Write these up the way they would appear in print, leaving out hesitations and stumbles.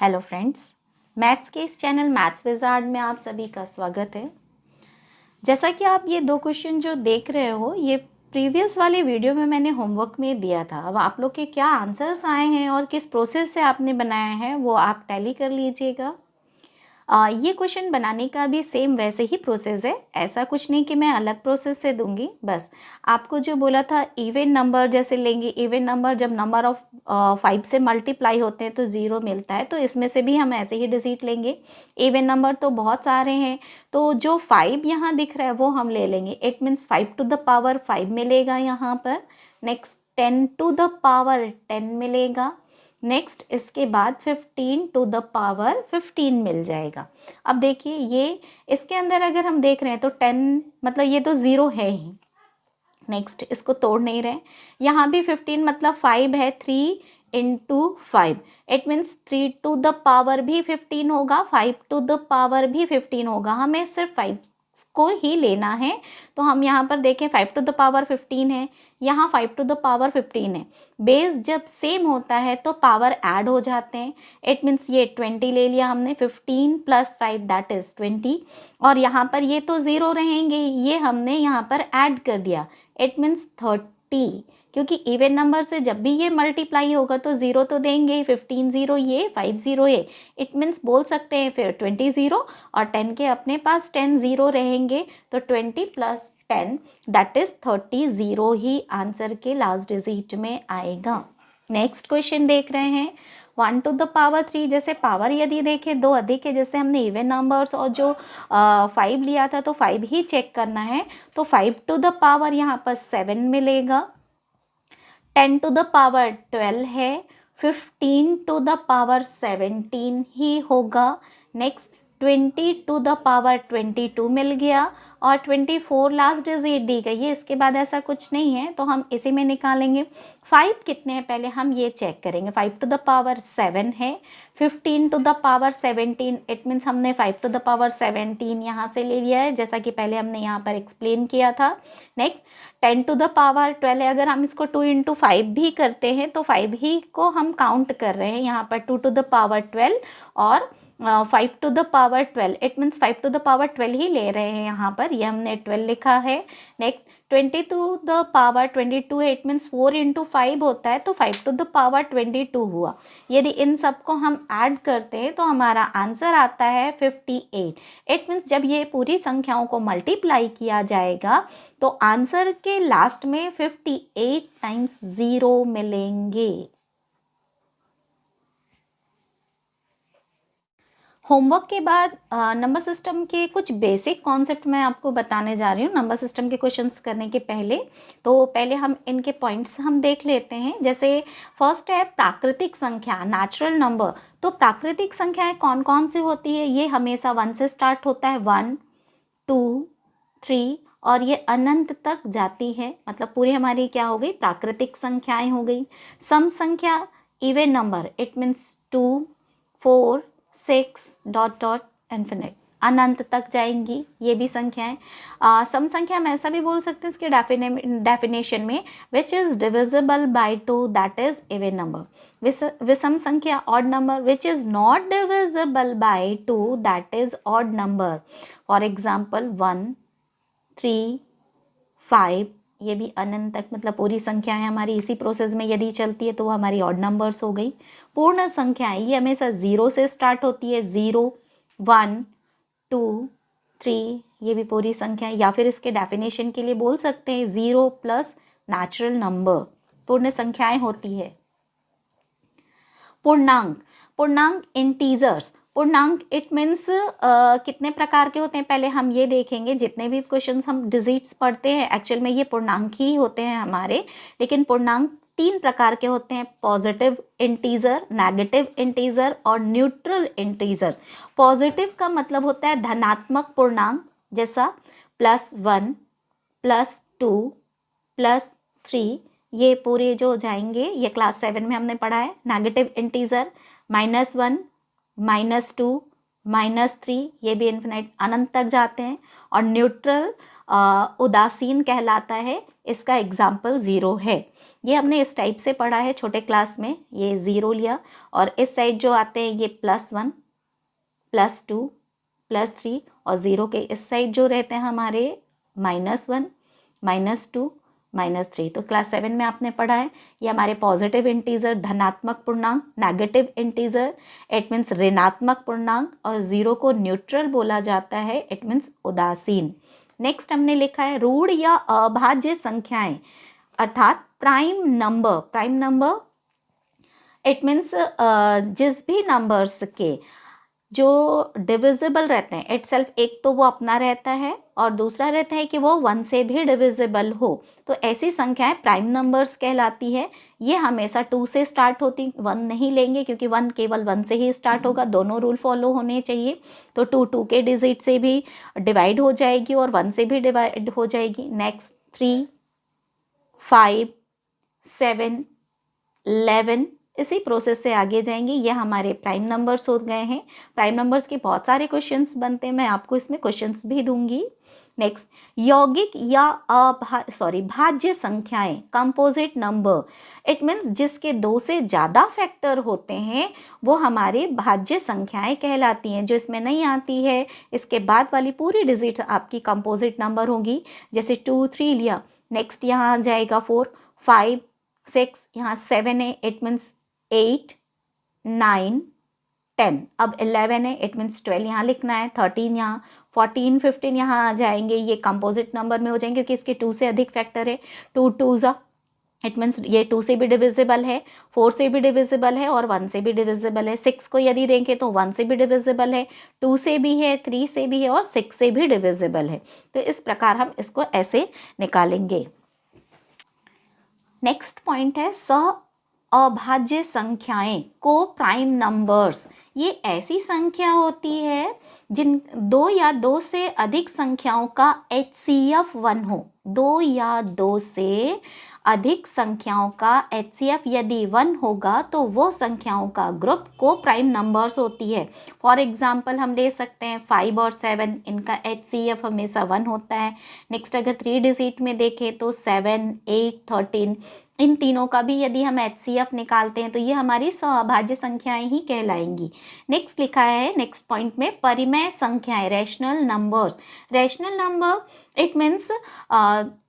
Hello friends, maths के इस channel maths wizard में आप सभी का स्वागत है। जैसा कि आप ये दो क्वेश्चन जो देख रहे हो, ये प्रीवियस वाले वीडियो में मैंने होमवर्क में दिया था। अब आप लोग के क्या आंसर्स आए हैं और किस प्रोसेस से आपने बनाया है वो आप टैली कर लीजिएगा। ये क्वेश्चन बनाने का भी सेम वैसे ही प्रोसेस है, ऐसा कुछ नहीं कि मैं अलग प्रोसेस से दूंगी। बस आपको जो बोला था इवन नंबर जैसे लेंगे, इवन नंबर जब नंबर ऑफ 5 से मल्टीप्लाई होते हैं तो 0 मिलता है, तो इसमें से भी हम ऐसे ही डिजिट लेंगे। इवन नंबर तो बहुत सारे हैं, तो जो 5 यहाँ दिख रहा है वो हम ले लेंगे। It means 5 to the power 5 मिलेगा यहाँ पर। नेक्स्ट 10 टू द पावर 10 मिलेगा। नेक्स्ट इसके बाद 15 टू द पावर 15 मिल जाएगा। अब देखिए ये इसके अंदर अगर हम देख रहे हैं तो 10 मतलब ये तो 0 है ही। नेक्स्ट इसको तोड़ नहीं रहे, यहाँ भी 15 मतलब 5 है, 3 into 5 it means 3 to the power भी 15 होगा, 5 टू द पावर भी 15 होगा। हमें सिर्फ 5 को ही लेना है, तो हम यहाँ पर देखें 5 टू द पावर 15 है, यहाँ 5 टू द पावर 15 है। बेस जब सेम होता है तो पावर ऐड हो जाते हैं। इट मीन्स ये 20 ले लिया हमने, 15 प्लस 5 दैट इज 20, और यहाँ पर ये तो 0 रहेंगे, ये हमने यहाँ पर ऐड कर दिया। इट मीन्स 30, क्योंकि इवन नंबर से जब भी ये मल्टीप्लाई होगा तो 0 तो देंगे। 15 0 ये, 5 0 ये, इट मीन्स बोल सकते हैं फिर 20 0 और 10 के अपने पास 10 0 रहेंगे, तो 20 plus 10 that is 30, 0 he answer के लास्ट डिजिट में आएगा। नेक्स्ट क्वेश्चन देख रहे हैं 1 टू द पावर 3। जैसे पावर यदि देखें दो अधिक है, जैसे हमने इवन नंबर्स और जो 5 लिया था तो 5 ही चेक करना है, तो 5 टू द पावर यहाँ पर 7 मिलेगा। 10 टू द पावर 12 है, 15 टू द पावर 17 ही होगा। नेक्स्ट 20 टू द पावर 22 मिल गया, और 24 लास्ट डिजिट दी गई है। इसके बाद ऐसा कुछ नहीं है तो हम इसी में निकालेंगे। 5 कितने हैं पहले हम ये चेक करेंगे। 5 टू द पावर 7 है, 15 to the power 17 it means हमने 5 टू द पावर 17 यहाँ से ले लिया है, जैसा कि पहले हमने यहाँ पर एक्सप्लेन किया था। नेक्स्ट 10 टू द पावर 12 है, अगर हम इसको 2 इंटू 5 भी करते हैं तो 5 ही को हम काउंट कर रहे हैं यहाँ पर। 2 टू द पावर 12 और 5 to the power 12 it means 5 to the power 12 ही ले रहे हैं यहाँ पर, ये हमने 12 लिखा है। नेक्स्ट 20 टू द पावर 22 है, इट मीन्स 4 इंटू 5 होता है, तो 5 टू द पावर 22 हुआ। यदि इन सबको हम ऐड करते हैं तो हमारा आंसर आता है 58। इट मीन्स जब ये पूरी संख्याओं को मल्टीप्लाई किया जाएगा तो आंसर के लास्ट में 58 टाइम्स 0 मिलेंगे। होमवर्क के बाद नंबर सिस्टम के कुछ बेसिक कॉन्सेप्ट मैं आपको बताने जा रही हूँ नंबर सिस्टम के क्वेश्चंस करने के पहले। तो पहले हम इनके पॉइंट्स हम देख लेते हैं। जैसे फर्स्ट है प्राकृतिक संख्या, नेचुरल नंबर। तो प्राकृतिक संख्याएं कौन कौन सी होती है? ये हमेशा 1 से स्टार्ट होता है, 1 2 3, और ये अनंत तक जाती है, मतलब पूरी हमारी क्या हो गई, प्राकृतिक संख्याएं हो गई। सम संख्या, even number, it means 2 4 6 dot dot infinite, अनंत तक जाएंगी ये भी संख्याएं। सम संख्या हम ऐसा भी बोल सकते हैं इसके डेफिनेशन में, which is divisible by 2 that is even number. विषम संख्या, odd number, which is not divisible by 2 that is odd number. For example 1 3 5, ये भी अनंत तक, मतलब पूरी संख्याएं हमारी इसी प्रोसेस में यदि चलती है तो वो हमारी ऑड नंबर्स हो गई। पूर्ण संख्याएं ये हमेशा 0 से स्टार्ट होती है, 0 1 2 3, ये भी पूरी संख्याएं, या फिर इसके डेफिनेशन के लिए बोल सकते हैं 0 प्लस नेचुरल नंबर पूर्ण संख्याएं होती है। पूर्णांक, पूर्णांक इंटीजर्स। पूर्णांक इट मीन्स कितने प्रकार के होते हैं पहले हम ये देखेंगे। जितने भी क्वेश्चंस हम डिजिट्स पढ़ते हैं एक्चुअल में ये पूर्णांक ही होते हैं हमारे, लेकिन पूर्णांक 3 प्रकार के होते हैं, पॉजिटिव इंटीजर, नेगेटिव इंटीजर और न्यूट्रल इंटीजर। पॉजिटिव का मतलब होता है धनात्मक पूर्णांक, जैसा +1 +2 +3, ये पूरे जो जाएंगे ये क्लास 7 में हमने पढ़ा है। नेगेटिव इंटीजर -1 -2 -3, ये भी इन्फिनिट अनंत तक जाते हैं। और न्यूट्रल उदासीन कहलाता है, इसका एग्जाम्पल 0 है। ये हमने इस टाइप से पढ़ा है छोटे क्लास में, ये 0 लिया और इस साइड जो आते हैं ये +1 +2 +3 और 0 के इस साइड जो रहते हैं हमारे -1 -2 -3। तो क्लास 7 में आपने पढ़ा है ये हमारे पॉजिटिव इंटीजर धनात्मक पूर्णांक, नेगेटिव इंटीजर इट मीन्स ऋणात्मक पूर्णांक और 0 को न्यूट्रल बोला जाता है, इट मीन्स उदासीन। नेक्स्ट हमने लिखा है ऋण या अभाज्य संख्याएं अर्थात प्राइम नंबर इट मीन्स जिस भी नंबर्स के जो डिविजिबल रहते हैं इटसेल्फ, एक तो वो अपना रहता है और दूसरा रहता है कि वो 1 से भी डिविजिबल हो, तो ऐसी संख्याएं प्राइम नंबर्स कहलाती है। ये हमेशा 2 से स्टार्ट होती, 1 नहीं लेंगे क्योंकि 1 केवल 1 से ही स्टार्ट होगा, दोनों रूल फॉलो होने चाहिए। तो 2 के डिजिट से भी डिवाइड हो जाएगी और 1 से भी डिवाइड हो जाएगी। नेक्स्ट 3 5 7 11 इसी प्रोसेस से आगे जाएंगे। ये हमारे प्राइम नंबर्स हो गए हैं। प्राइम नंबर्स के बहुत सारे क्वेश्चंस बनते हैं, मैं आपको इसमें क्वेश्चंस भी दूंगी। नेक्स्ट यौगिक या भाज्य संख्याएं कंपोजिट नंबर इट मीन्स जिसके 2 से ज़्यादा फैक्टर होते हैं वो हमारे भाज्य संख्याएं कहलाती हैं। जो इसमें नहीं आती है इसके बाद वाली पूरी डिजिट आपकी कंपोजिट नंबर होगी। जैसे 2 3 लिया, नेक्स्ट यहाँ आ जाएगा 4 5 6, यहाँ 7 है इट मीन्स 8 9 10, अब 11 है इट मीन्स 12 यहाँ लिखना है, 13 यहाँ, 14 15 यहाँ आ जाएंगे, ये कंपोजिट नंबर में हो जाएंगे क्योंकि इसके 2 से अधिक फैक्टर है। 2 2 इट मीन्स ये 2 से भी डिविजिबल है, 4 से भी डिविजिबल है और 1 से भी डिविजिबल है। 6 को यदि देखें तो 1 से भी डिविजिबल है, 2 से भी है, 3 से भी है और 6 से भी डिविजिबल है। तो इस प्रकार हम इसको ऐसे निकालेंगे। नेक्स्ट पॉइंट है अभाज्य संख्याएं को प्राइम नंबर्स। ये ऐसी संख्या होती है जिन 2 या 2 से अधिक संख्याओं का HCF 1 हो। 2 या 2 से अधिक संख्याओं का HCF यदि 1 होगा तो वो संख्याओं का ग्रुप को प्राइम नंबर्स होती है। फॉर एग्जाम्पल हम ले सकते हैं 5 और 7, इनका HCF हमेशा 1 होता है। नेक्स्ट अगर 3 डिजिट में देखें तो 7 8 13, इन तीनों का भी यदि हम HCF निकालते हैं तो ये हमारी अभाज्य संख्याएं ही कहलाएंगी। नेक्स्ट लिखा है नेक्स्ट पॉइंट में परिमेय संख्याएं rational numbers. Rational number it means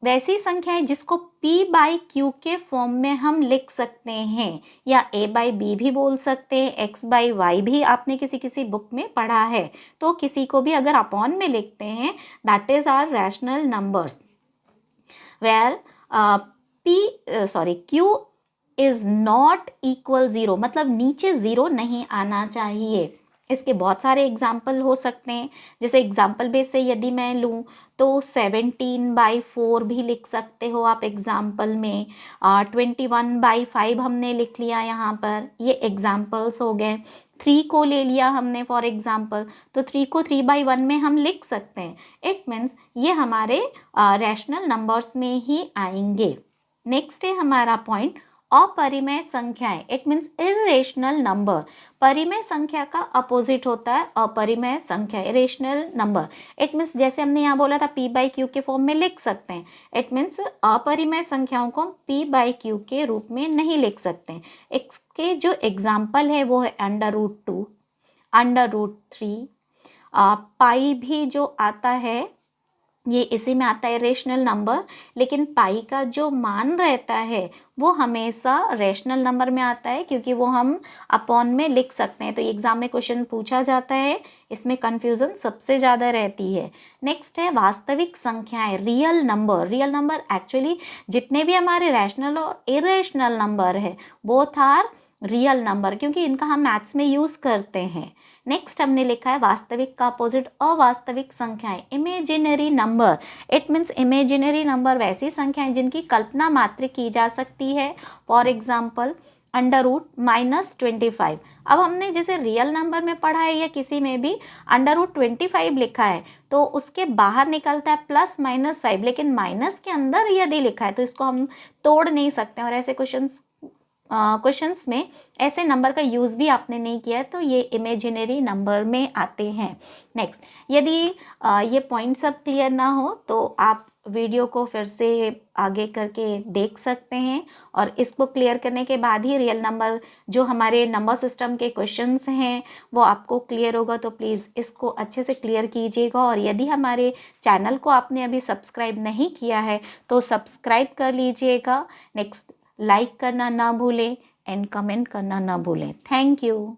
वैसी संख्याएं जिसको P/Q के फॉर्म में हम लिख सकते हैं या A/B भी बोल सकते हैं, X/Y भी आपने किसी किसी बुक में पढ़ा है। तो किसी को भी अगर अपॉन में लिखते हैं that is our rational numbers where Q is not equal 0, मतलब नीचे 0 नहीं आना चाहिए। इसके बहुत सारे एग्जाम्पल हो सकते हैं। जैसे एग्जाम्पल बेस से यदि मैं लूँ तो 17/4 भी लिख सकते हो आप एग्जाम्पल में। 21/5 हमने लिख लिया यहाँ पर, ये एग्जाम्पल्स हो गए। 3 को ले लिया हमने फॉर एग्जाम्पल, तो 3 को 3/1 में हम लिख सकते हैं। इट मीन्स ये हमारे रैशनल नंबर्स में ही आएंगे। नेक्स्ट है हमारा पॉइंट अपरिमेय संख्याएं, इट मीन्स इरेशनल नंबर। परिमेय संख्या का अपोजिट होता है अपरिमेय संख्या, इरेशनल नंबर। इट मीन्स जैसे हमने यहाँ बोला था P/Q के फॉर्म में लिख सकते हैं। इट मीन्स अपरिमेय संख्याओं को P/Q के रूप में नहीं लिख सकते हैं। इसके जो एग्जाम्पल है वो है √2, √3, पाई भी जो आता है ये इसी में आता है रेशनल नंबर, लेकिन पाई का जो मान रहता है वो हमेशा रेशनल नंबर में आता है क्योंकि वो हम अपॉन में लिख सकते हैं। तो एग्जाम में क्वेश्चन पूछा जाता है, इसमें कंफ्यूजन सबसे ज़्यादा रहती है। नेक्स्ट है वास्तविक संख्याएं real number. Real number actually जितने भी हमारे रैशनल और इरेशनल नंबर है बोथ आर रियल नंबर क्योंकि इनका हम मैथ्स में यूज़ करते हैं। नेक्स्ट हमने लिखा है वास्तविक का अपोजिट अवास्तविक संख्याएं imaginary number. It means imaginary number वैसी संख्याएं जिनकी कल्पना मात्र की जा सकती है। For example √-25। अब हमने जैसे रियल नंबर में पढ़ा है या किसी में भी √25 लिखा है तो उसके बाहर निकलता है +-5, लेकिन माइनस के अंदर यदि लिखा है तो इसको हम तोड़ नहीं सकते और ऐसे क्वेश्चंस में ऐसे नंबर का यूज़ भी आपने नहीं किया है तो ये इमेजिनरी नंबर में आते हैं। नेक्स्ट यदि ये पॉइंट सब क्लियर ना हो तो आप वीडियो को फिर से आगे करके देख सकते हैं, और इसको क्लियर करने के बाद ही रियल नंबर, जो हमारे नंबर सिस्टम के क्वेश्चंस हैं, वो आपको क्लियर होगा। तो प्लीज़ इसको अच्छे से क्लियर कीजिएगा। और यदि हमारे चैनल को आपने अभी सब्सक्राइब नहीं किया है तो सब्सक्राइब कर लीजिएगा। नेक्स्ट, लाइक करना ना भूलें एंड कमेंट करना ना भूलें। Thank you.